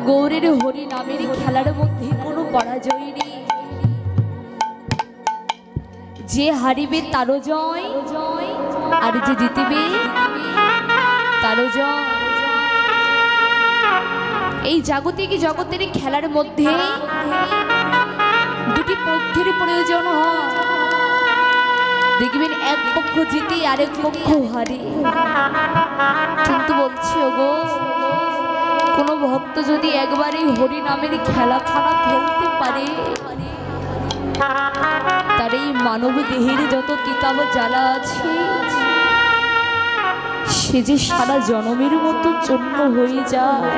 গৌরের হরি নামের খেলার মধ্যে কোনো পরাজয় নেই। যে হারিবে তারও জয়, আর যে জিতবে তারও জয়। এই জাগতিক জগতের খেলার মধ্যে দুটি পক্ষের প্রয়োজন হয়। দেখবেন এক পক্ষ জিতে আরেক পক্ষ হারে। কিন্তু বলছি ওগো, কোনো ভক্ত যদি একবার এই হরি নামের খেলাখানা খেলতে পারে, তার এই মানব দেহের যত তিতাব জ্বালা আছে সে যে সারা জনমের মতো চূর্ণ হয়ে যায়।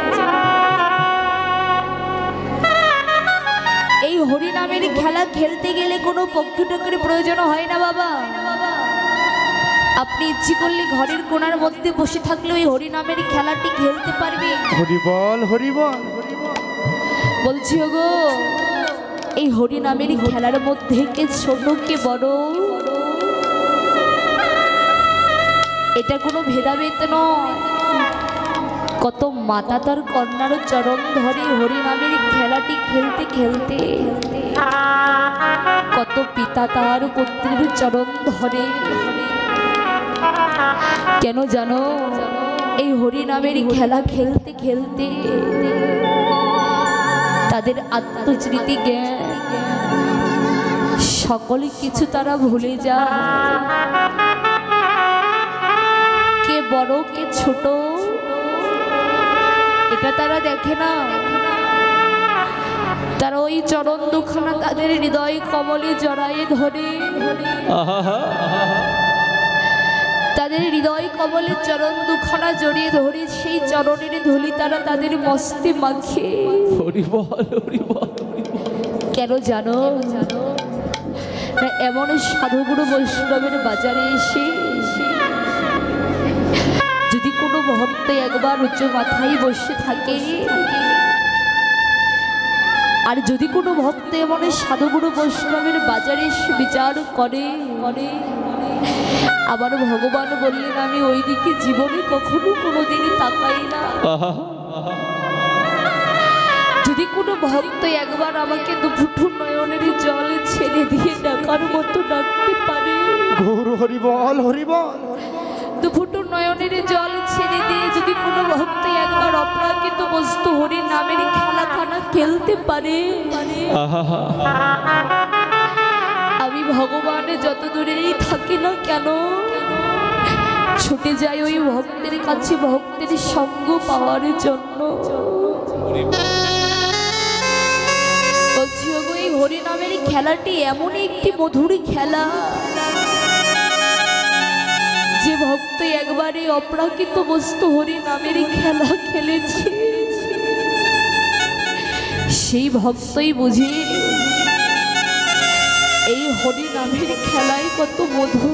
এই হরি নামের খেলা খেলতে গেলে কোনো পক্ষটকের প্রয়োজন হয় না বাবা। আপনি ইচ্ছে করলে ঘরের কোণার মধ্যে বসে থাকলে ওই হরি নামের খেলাটি খেলতে পারবে। হরি বল, হরি বল। বলছি ওগো, এই হরি নামের খেলার মধ্যে কে ছোট কে বড় এটা কোনো ভেদাভেদ নয়। কত মাতা তার কন্যার চরণ ধরে হরি নামের খেলাটি খেলতে খেলতে, কত পিতা তার পুত্রের চরণ ধরে। কেন জানো, এই হরি নামের খেলা খেলতে খেলতে তাদের আত্মস্মৃতি জ্ঞান সকল কিছু তারা ভুলে যায়। কে বড় কে ছোট এটা তারা দেখে না। তারা ওই চরণ দুখানা তাদের হৃদয় কমলে জড়ায়ে ধরে, তাদের হৃদয় কমলে চরণ দুখানা জড়িয়ে ধরে সেই চরণের ধুলি তারা তাদের মস্তে মাখে। কেন জানো, এমন সাধুগুরু বৈষ্ণবের বাজারে এসে যদি কোনো ভক্ত একবার উচ্চ মাথায় বসে থাকে, আর যদি কোনো ভক্ত এমন সাধুগুরু বৈষ্ণবের বাজারে এসে বিচার করে, আবার ভগবান বললেন আমি ওই দিকে জীবনে কখনো কোনোদিনই তাকাই না। যদি কোনো ভক্ত একবার আমাকে দুফুটু নয়নের জল ছেড়ে দিয়ে ডাকার মতো ডাকতে পারে, হরি বল, হরি বল। দুফুটু নয়নের জল ছেড়ে দিয়ে যদি কোনো ভক্ত একবার অপ্রাকৃত বস্তু হরি নামের খেলাখানা খেলতে পারে, আমি ভগবান যত দূরেই থাকি না কেন ছুটে যাই ওই ভক্তের কাছে ভক্তের সঙ্গ পাওয়ার জন্য। বলছি ওগো, এই হরি নামের খেলাটি এমন একটি মধুর খেলা, যে ভক্ত একবারে অপ্রাকৃত বস্তু হরি নামের খেলা খেলেছে সেই ভক্তই বুঝি এই হরি নামের খেলায় কত মধু,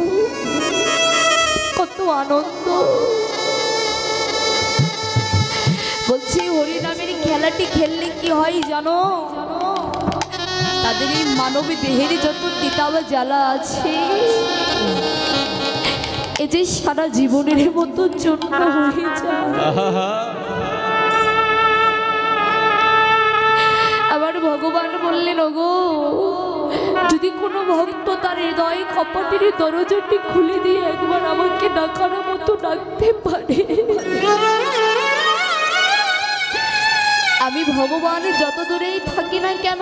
কত আনন্দ। বলছি হরি নামের খেলাটি খেললে কি হয় জানো, তাদের এই মানব দেহের যত তিতাব জ্বালা আছে এ যে সারা জীবনের মতো চূর্ণ হয়ে যায়। আবার ভগবান বললেন ওগো, যদি কোনো ভক্ত তার হৃদয় কপাটের দরজাটি খুলে দিয়ে একবার আমাকে ডাকার মতো ডাকতে পারে, আমি ভগবান যত দূরেই থাকি না কেন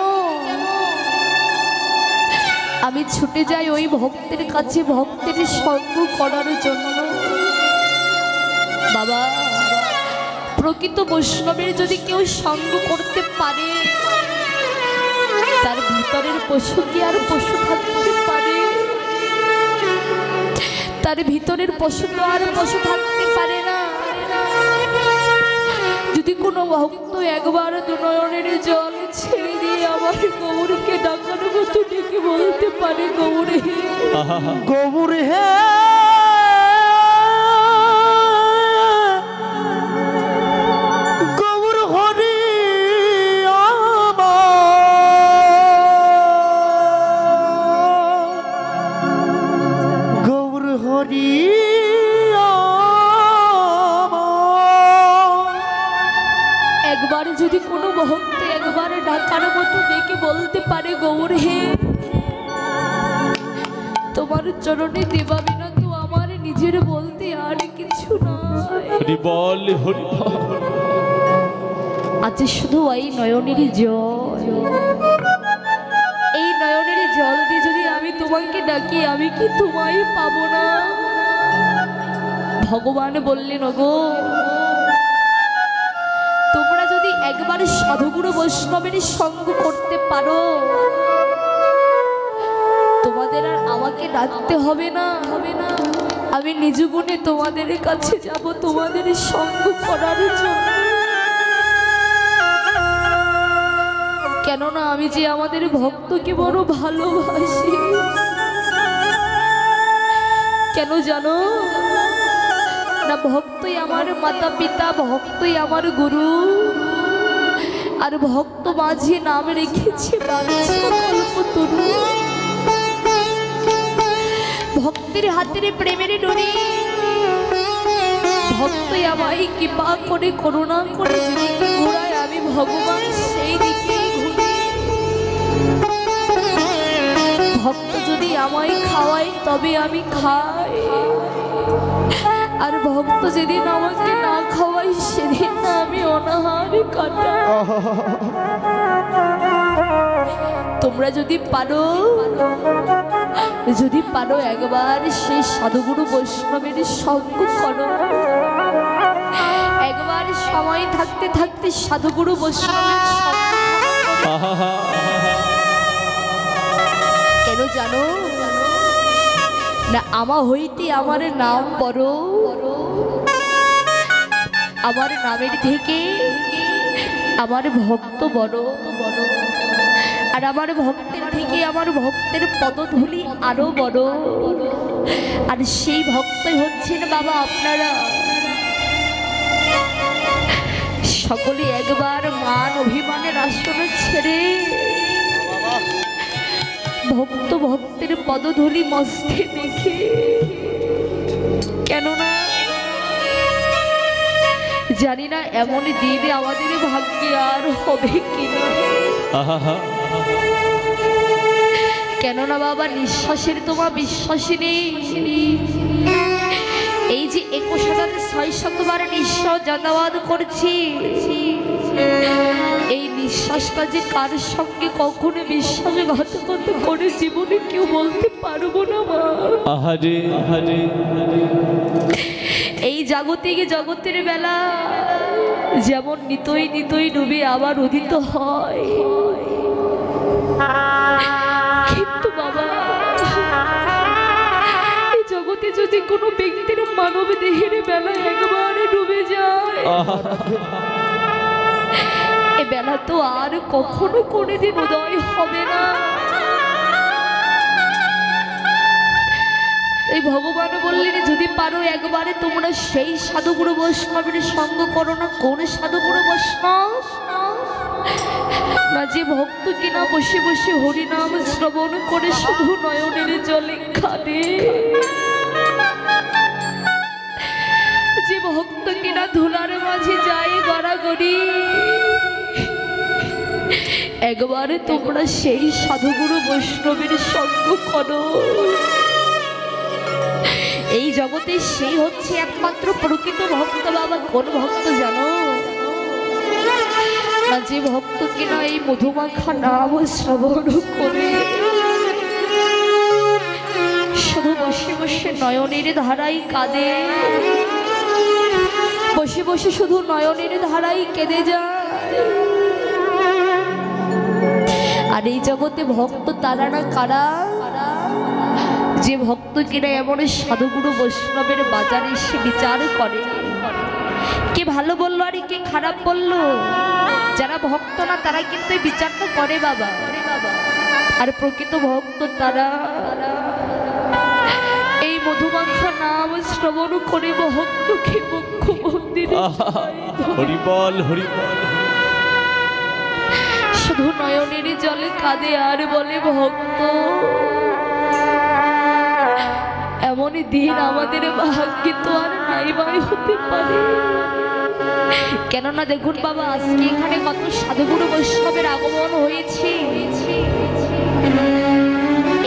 আমি ছুটে যাই ওই ভক্তের কাছে ভক্তের সঙ্গ করার জন্য। বাবা, প্রকৃত বৈষ্ণবের যদি কেউ সঙ্গ করতে পারে, তার ভিতরের পশু কি আর পশু থাকতে পারে? তার ভিতরের পশু তো আর পশু থাকতে পারে না। যদি কোনো ভক্ত একবার দুনয়নের জল ছেড়ে দিয়ে আমার গৌরকে ডাকার মতো ডেকে বলতে পারে, গৌরে গৌরে হে, গৌর হরি গৌর হরি, একবার যদি কোনো পারে গৌর হে, তোমার চরণে দেবা বিনা তো আমার নিজের বলতে আর কিছু নয়। হরি বল হরি বল। আছে শুধু এই নয়নের জল, এই নয়নের জল দিয়ে যদি আমি তোমাকে ডাকি আমি কি তোমায় পাবো না? ভগবান বললেন ওগো, তোমরা যদি একবার সাধুগুরু বৈষ্ণবের সঙ্গ করতে পারো তোমাদের আর আমাকে ডাকতে হবে না, আমি নিজ গুণে তোমাদের কাছে যাব তোমাদের সঙ্গ করার জন্য। কেননা আমি যে আমাদের ভক্তকে বড় ভালোবাসি। কেন জানো না, ভক্তই আমার মাতা পিতা, ভক্তই আমার গুরু, আর ভক্ত মাঝে নাম রেখেছে কল্পতরু। ভক্তের হাতের প্রেমের ডোরে ভক্তই আমায় কৃপা করে করুণা করে যেদিকে ঘোরায় আমি ভগবান সেই দিকে ঘুরি। ভক্ত যদি আমায় খাওয়াই তবে আমি খাই, আর ভক্ত যেদিন আমাকে না খাওয়াই সেদিন না আমি অনাহার কাটাই। তোমরা যদি পারো একবার সেই সাধুগুরু বৈষ্ণবের সঙ্গ করো, একবার সময় থাকতে থাকতে সাধুগুরু বৈষ্ণবের সঙ্গ করো। কেন জানো না, আমা হইতে আমার নাম বড়, আমার নামের থেকে আমার ভক্ত বড়, আর আমার ভক্তের থেকে আমার ভক্তের পদধূলি আরো বড়। আর সেই ভক্তই হচ্ছেন বাবা আপনারা। সকলে একবার মান অভিমানের আসন ছেড়ে ভক্ত ভক্তের পদধূলি মস্তে মেখে, কেননা জানি না এমন দিন আমাদের ভাগ্যে আর হবে কিনা। কেননা বাবা নিঃশ্বাসের তোমার বিশ্বাসী নেই। এই যে 21,600 বার নিঃশ্বাস জানাবাদ করছি, এই নিঃশ্বাসটা যে কার সঙ্গে কখনো বিশ্বাসঘাতকতা করে জীবনে কেউ বলতে পারবো না মা। এই জাগতিক জগতের বেলা যেমন নিতই নিতই ডুবে আবার উদিত হয়, কিন্তু বাবা এই জগতে যদি কোনো ব্যক্তির মানব দেহের বেলা একবারে ডুবে যায়, এ বেলা তো আর কখনো কোনোদিন উদয় হবে না। এই ভগবান বললেন যদি পারো একবারে তোমরা সেই সাধুগুরু বৈষ্ণবের সঙ্গ করো না। কোন সাধুগুরু বৈষ্ণব না, যে ভক্ত কিনা বসে বসে হরিনাম শ্রবণ করে শুধু নয়নের জলে কাঁদে, যে ভক্ত কিনা ধুলার মাঝে যায় গড়াগড়ি। একবারে তোমরা সেই সাধুগুরু বৈষ্ণবের সঙ্গ করো। এই জগতে সেই হচ্ছে একমাত্র প্রকৃত ভক্ত বাবা। কোন ভক্ত জানো না, যে ভক্ত কিনা এই মধুমাখা নাম শ্রবণ করে শুধু বসে বসে নয়নের ধারায় কাঁদে, বসে বসে শুধু নয়নের ধারায় কেঁদে যায়। আর এই জগতে ভক্ত তারা না কারা, যে ভক্ত কিনা এমন সাধুগুরু বৈষ্ণবের বাজারে এসে বিচার করে কে ভালো বললো আর কে খারাপ বললো। যারা ভক্ত না তারা কিন্তু বিচারটা করে বাবা, আর প্রকৃত ভক্ত তারা এই মধুমাখা নাম শ্রবণ করে ভক্তকে মুখ্য মন্দিরে হরি বল হরি বল। শুধু নয়নের জলে কাঁদে আর বলে ভক্ত এমনই দিন আমাদের ভাগ্যে তো আর নাই বাই হতে পারে। কেননা দেখুন বাবা, আজকে এখানে কত সাধুগুরু বৈষ্ণবের আগমন হয়েছে।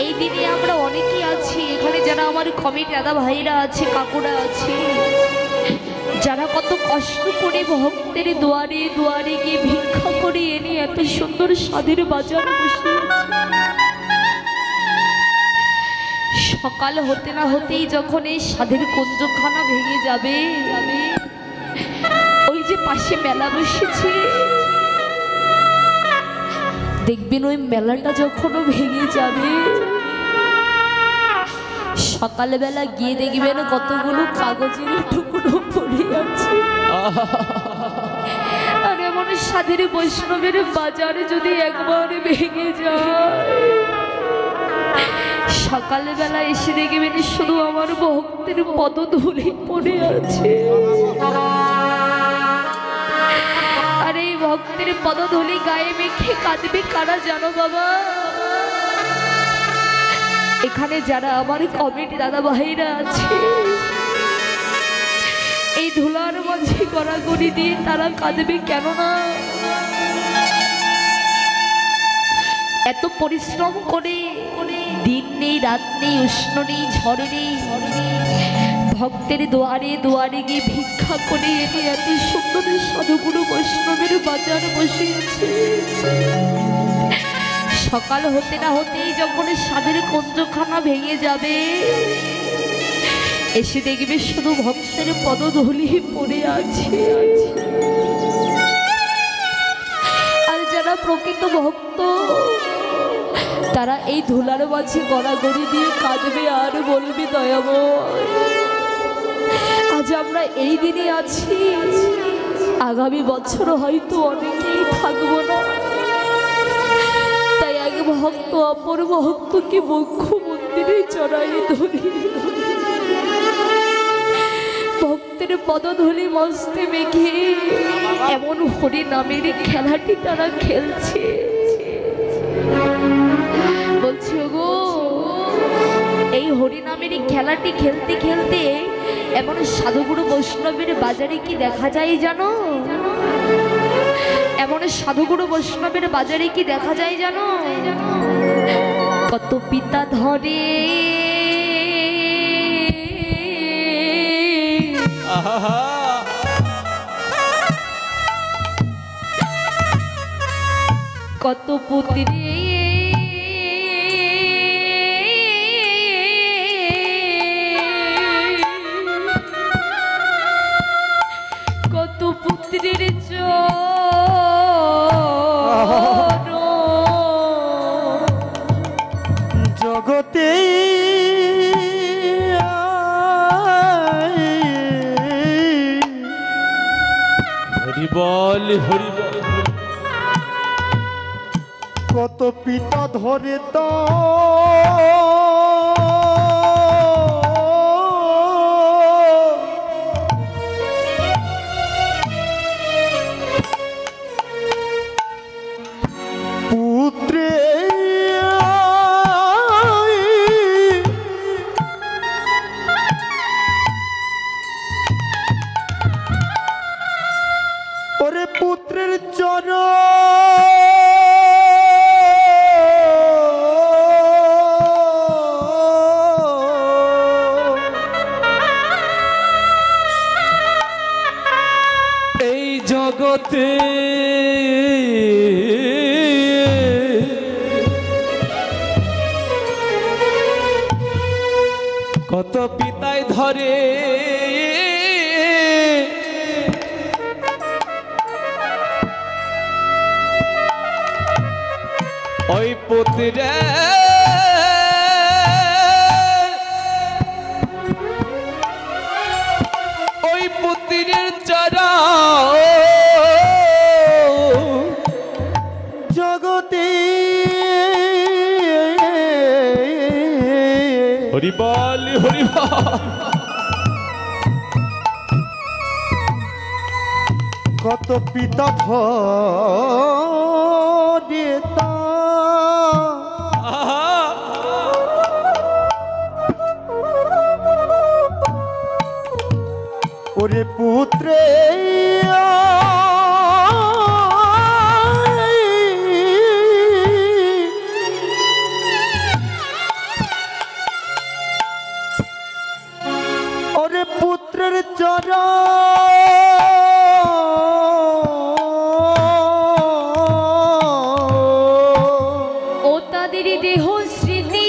এই দিনে আমরা অনেকেই আছি এখানে, যারা আমার কমিটি দাদা ভাইরা আছে, কাকুরা আছে, যারা কত কষ্ট করে ভক্তের দুয়ারে দুয়ারে গিয়ে ভিক্ষা করে এনে এত সুন্দর স্বাদের বাজারে বসে সকাল হতে না হতেই যখন এই স্বাদের কুঞ্জখানা ভেঙে যাবে, ওই যে পাশে মেলা বসেছে, দেখবেন ওই মেলাটা যখন ভেঙে যাবে, সকালবেলা গিয়ে দেখবেন কতগুলো কাগজের টুকরো পড়ে আছে। আর এমন স্বাদের বৈষ্ণবের বাজারে যদি একবার ভেঙে যায়, সকালবেলা এসে দেখবেন শুধু আমার ভক্তের পদধূলি পড়ে আছে। আর এই ভক্তের পদধূলি গায়ে মেখে কাঁদবে কারা জানো বাবা? এখানে যারা আমার কমিটি দাদা ভাইরা আছে, এই ধুলার মাঝে গড়াগড়ি দিয়ে তারা কাঁদবে। কেননা এত পরিশ্রম করে দিন নেই রাত নেই উষ্ণ নেই ঝড় নেই ভক্তের দুয়ারে দুয়ারে গিয়ে ভিক্ষা করে এনে এত সুন্দর সাধুগুরু বৈষ্ণবের বাজার বসিয়েছে। সকাল হতে না হতেই যখন স্বাদের কুঞ্জখানা ভেঙে যাবে, এসে দেখবে শুধু ভক্তের পদধূলি পড়ে আছে। আর যারা প্রকৃত ভক্ত, তারা এই ধুলার মাঝে গড়াগড়ি দিয়ে কাঁদবে আর বলবে দয়াময়, আজ আমরা এই দিনে আছি, আগামী বছর হয়তো অনেকেই থাকবো না। তাই এক ভক্ত অপর ভক্তকে মুখ্য মন্দিরে চড়াই ধরি, ভক্তের পদধূলি মস্তে মেঘে এমন হরি নামের খেলাটি তারা খেলছে। বলছি গো, এই হরি নামের খেলাটি খেলতে খেলতে এমন সাধুগুরু বৈষ্ণবের বাজারে কি দেখা যায় জানো? এমন সাধুগুরু বৈষ্ণবের বাজারে কি দেখা যায় জানো? কত পিতা ধরে কত পুত্রে কত পুত্রের জগতে হরিবল হরিবল, কত পিতা ধরে তো পুত্রে ওরে পুত্রের চরণ এই জগতে কত পিতায় ধরে ওই পুত্রে ওই পুত্রের চরণ জগতে হরিবল হরিবল, কত পিতা ধরে তা ওরে পুত্রে পুত্রের চরণ ও তাদের দেহ স্মৃতি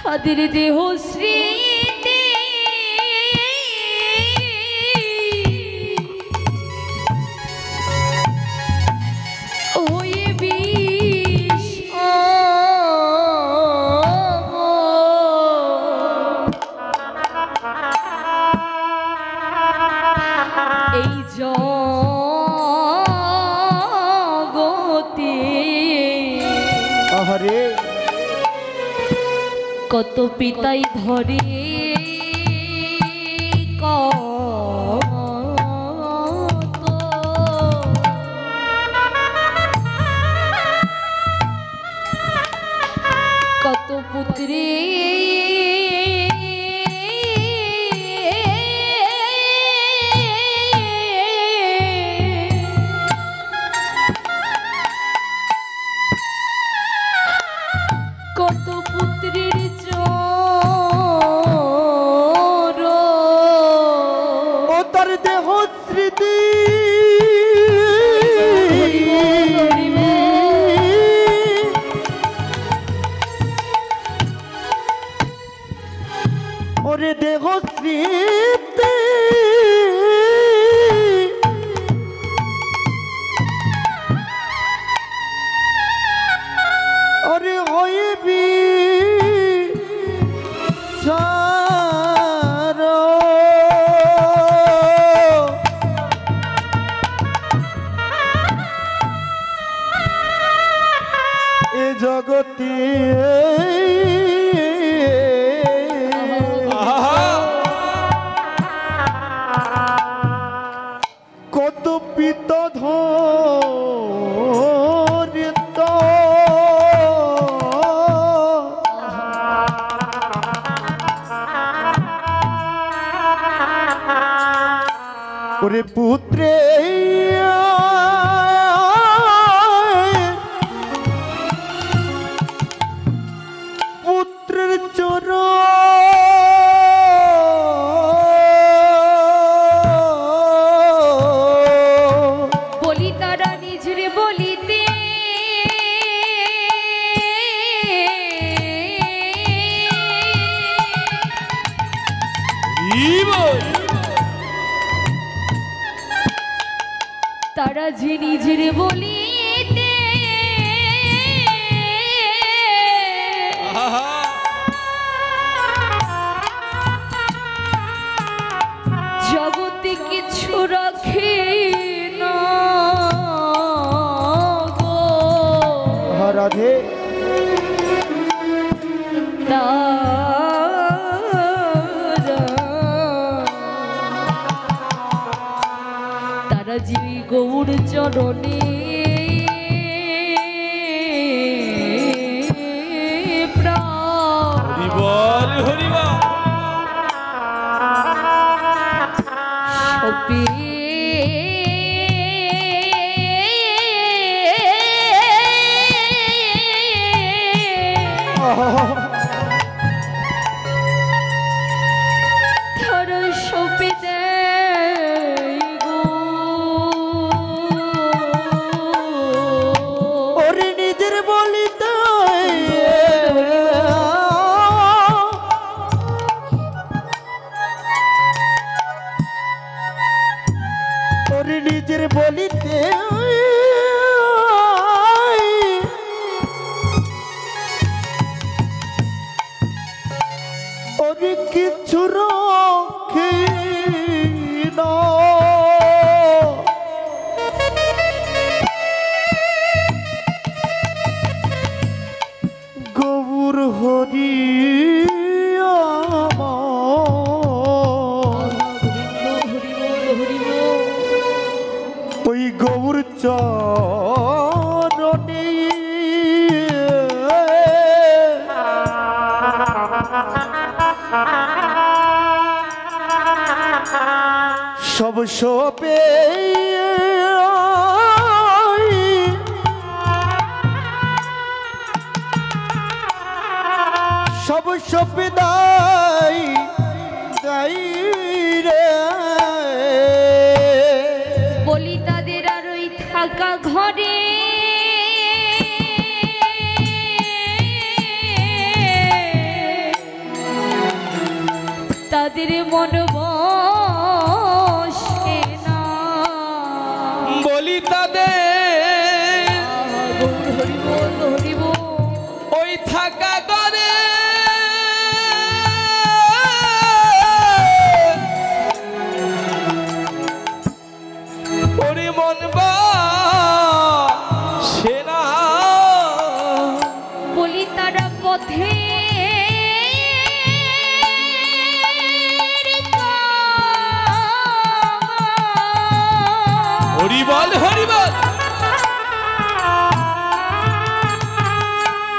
তাদের দেহ স্মৃতি হয়ে এই জগতে আহারে কত পিতাই ধরে কত পুত্রে কত পুত্রের ও তার দেহ স্মৃতি ওরে দেহ স্মৃতি ওরে হইবি সারা এ জগতে কত পিত ধরিত ওরে পুত্রে পুত্রের চরণ বলি তারা নিজের বলিতে তারা যে নিজের বলিতে জগতে কিছু রাখে না গো রাধে তারা যে গৌর চরণে প্রাণ হরিবল হরিবল সপে তারা সপে দেয় গো ওরে নিজের বলিতে ওরে নিজের বলিতে ওরে কিছু রক্ষে না গৌর হরি আমার ওই গৌর চরণে সব সপে সব সপে দাই দাই রে বলি তাদের আর ওই থাকা ঘরে তাদের মন বসে না। বলি তাদের হরি বল হরি বল। ওই থাকা করে ওরে মন বসে না। বলি তারা পথে হরি বল হরি বল।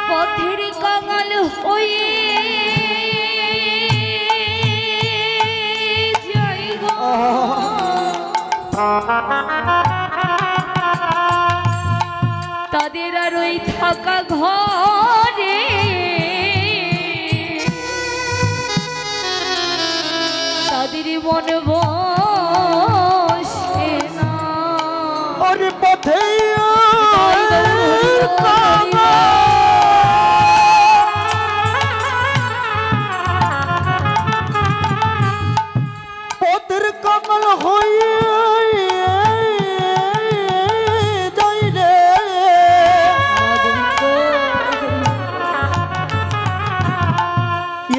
পথের কাঙাল হয়ে যাই গো। তাদের আর ওই থাকা ঘরে তাদের মন বসে না। ওরে পথে পথের কমল হয়ে যাই রে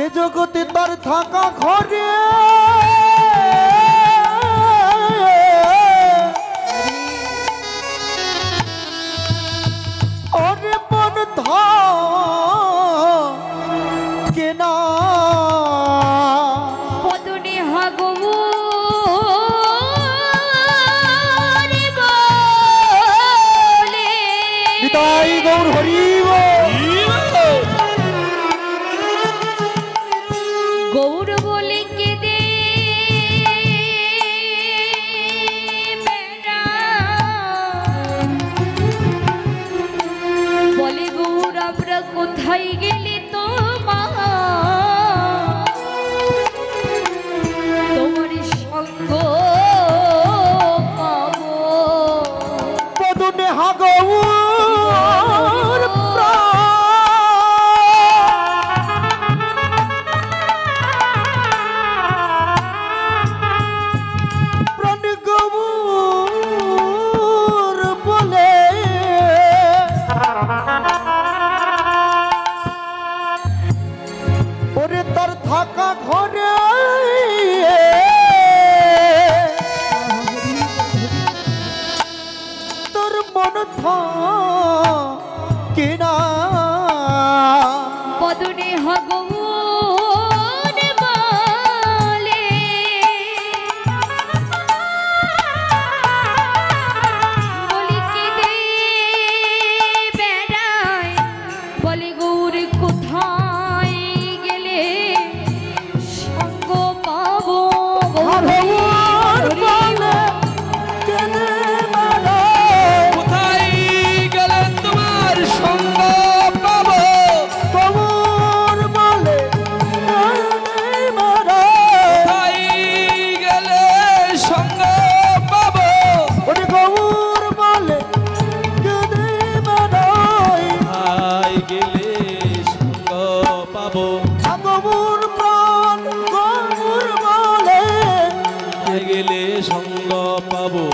এ জগতে তার থাকা ঘরে ওরে মন কেনা পদনে হাগবু নিতাই গৌর হরি গৌর বলে কেঁদে বলে গৌর আমরা কোথায় গেলে তোমার সঙ্গ পাবো। পদনে হাগৌর প্রাণ গৌর বলে ওরে তার থাকা ঘরে তোর মন কিনা পদনে হগৌন বলে বলি কেঁদে বেড়ায় বলে গৌর কোথায় গেলে সঙ্গ পাবো। হাগৌর বলে কেঁদে বেড়ায় কোথায় গেলে তোমার সঙ্গ পাবো। গৌর বলে কেঁদে বেড়ায় কোথায় গেলে সঙ্গ পাবো। ওরে গৌর বলে কেঁদে বেড়ায় কোথায় গেলে সঙ্গ পাবো। গৌর প্রাণ গৌর বলে কোথায় গেলে সঙ্গ পাবো।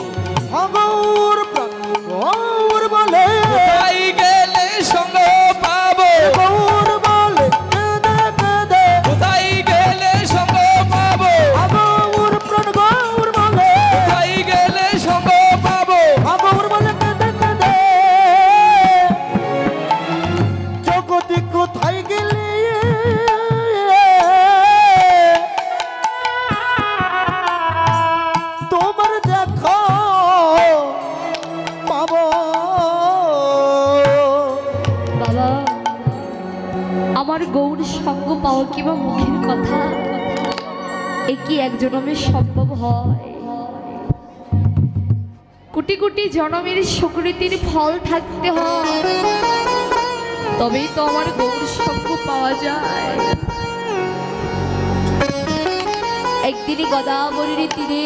গৌর প্রাণ গৌর বলে কোথায় গেলে সঙ্গ পাবো। গৌর বলে কেঁদে কেঁদে কোথায় গেলে সঙ্গ পাবো। গৌর প্রাণ গৌর বলে কোথায় গেলে সঙ্গ পাবো। গৌর বলে কেঁদে কেঁদে জগতি কোথায় গেলে তোমার দেখো পাবো। বাবা আমার গৌর সঙ্গ পাওয়া কিংবা মুখের কথা এ কি এক জনমে সম্ভব হয়? কোটি কোটি জনমের সুকৃতির ফল থাকতে হয়, তবেই তো আমার গৌর সঙ্গ পাওয়া যায়। একদিনই গোদাবরীর তীরে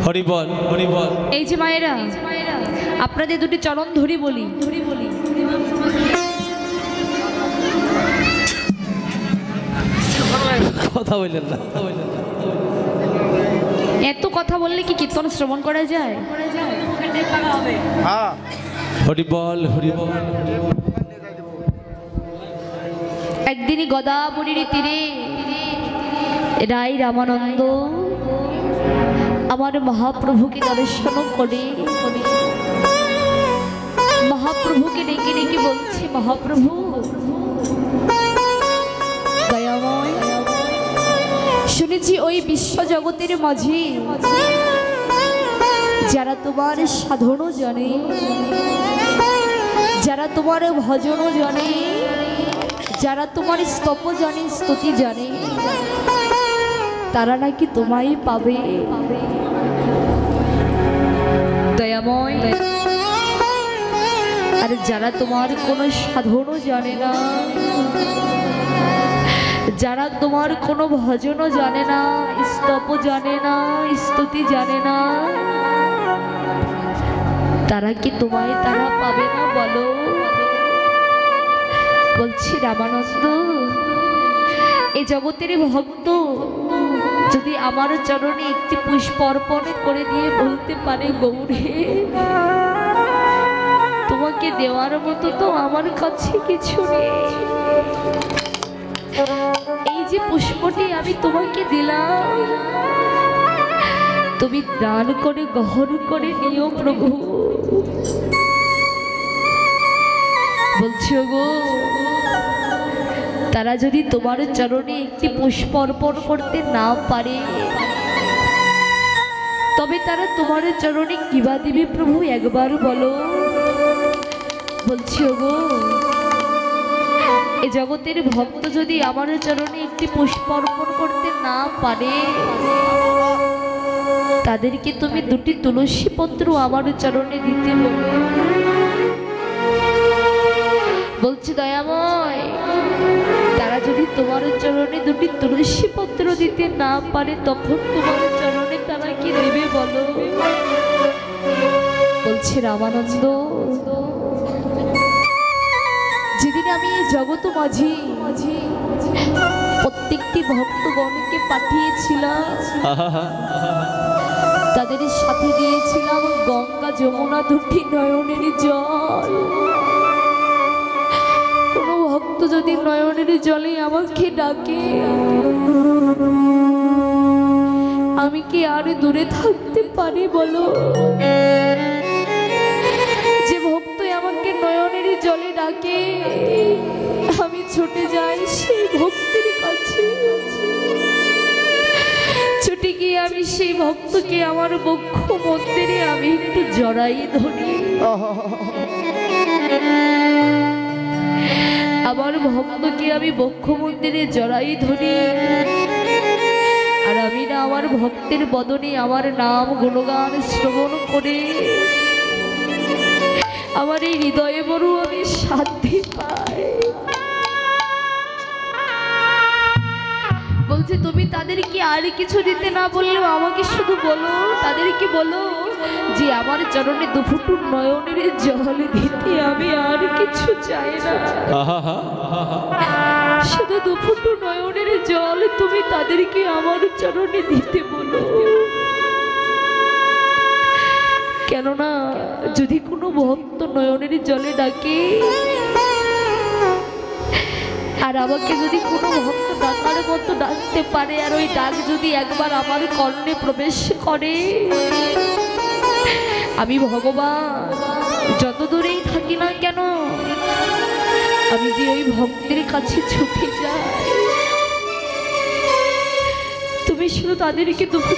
হরি বল, হরি বল। এই যে মায়েরা, আপনাদের দুটি চরণ ধরি বলি, কথা বললেন না। এত কথা বললে কি কীর্তন শ্রবণ করা যায়? হরি বল, হরি বল। একদিনই গোদাবরীর তীরে রাই রামানন্দ আমার মহাপ্রভুকে দর্শন করে মহাপ্রভুকে ডেকে ডেকে বলছে, মহাপ্রভু দয়াময়, শুনেছি ওই বিশ্বজগতের মাঝে যারা তোমার সাধনও জানে, যারা তোমার ভজনও জানে, যারা তোমার স্তব জানে, স্তুতি জানে, তারা নাকি তোমায় পাবে। দয়াময়, আর যারা তোমার কোনো সাধনও জানে না, যারা তোমার কোনো ভজনও জানে না, স্তব জানে না, স্তুতি জানে না, তারা কি তোমায় তারা পাবে না বলো? বলছি রামানন্দ, এই জগতের ভক্ত যদি আমার চরণে একটি পুষ্প অর্পণ করে দিয়ে বলতে পারে, গৌরে তোমাকে দেওয়ার মতো তো আমার কাছে কিছু নেই, এই যে পুষ্পটি আমি তোমাকে দিলাম, তুমি দান করে গ্রহণ করে নিও প্রভু। বলছো গো, তারা যদি তোমার চরণে একটি পুষ্প অর্পণ করতে না পারে, তবে তারা তোমার চরণে কিবা দিবে প্রভু, একবার বলো। বলছি গো, এ জগতের ভক্ত যদি আমার চরণে একটি পুষ্প অর্পণ করতে না পারে, তাদেরকে তুমি দুটি তুলসী পত্র আমার চরণে দিতে বলো। বলছি দয়াময়, তারা যদি তোমার চরণে দুটি তুলসী পত্র দিতে না পারে, তখন তোমার চরণে তারা কি দেবে বলো? বলছে রামানন্দ, যেদিন আমি এই জগৎ মাঝি প্রত্যেকটি ভক্তগণকে পাঠিয়েছিলাম, তাদের সাথে দিয়েছিলাম গঙ্গা যমুনা দুটি নয়নের জল। কোনো ভক্ত যদি নয়নের জলে আমাকে ডাকে, আমি কি আর দূরে থাকতে পারি বলো? যে ভক্ত আমাকে নয়নের জলে ডাকে, আমি ছুটে যাই সেই ভক্তের কাছে, ছুটে গিয়ে আমি সেই ভক্তকে আমার বক্ষ মন্দিরে আমি একটু জড়াই ধরি। আমার ভক্তকে আমি বক্ষ মন্দিরে জড়াই ধরি, আর আমি না আমার ভক্তের বদনে আমার নাম গুণগান শ্রবণ করে আমার এই হৃদয়ে বড় আমি শান্তি পাই। বলছে, তুমি তাদেরকে আর কিছু দিতে না বললেও আমাকে শুধু বলো, তাদেরকে বলো যে আমার চরণে দুফুটু নয়নের জল দিতে আমি আর কিছু চাই না, শুধু দুফুটু নয়নের জল তুমি তাদেরকে আমার চরণে দিতে বলো। কেননা যদি কোনো ভক্ত নয়নের জলে ডাকে, আর আমাকে যদি কোনো ভক্ত ডাকার মতো ডাকতে পারে, আর ওই ডাক যদি একবার আমার কর্ণে প্রবেশ করে, আমি ভগবান যত দূরেই থাকি না কেন, আমি যে ওই ভক্তের কাছে ছুটে যাই। তুমি শুধু তাদেরকে দুঃখ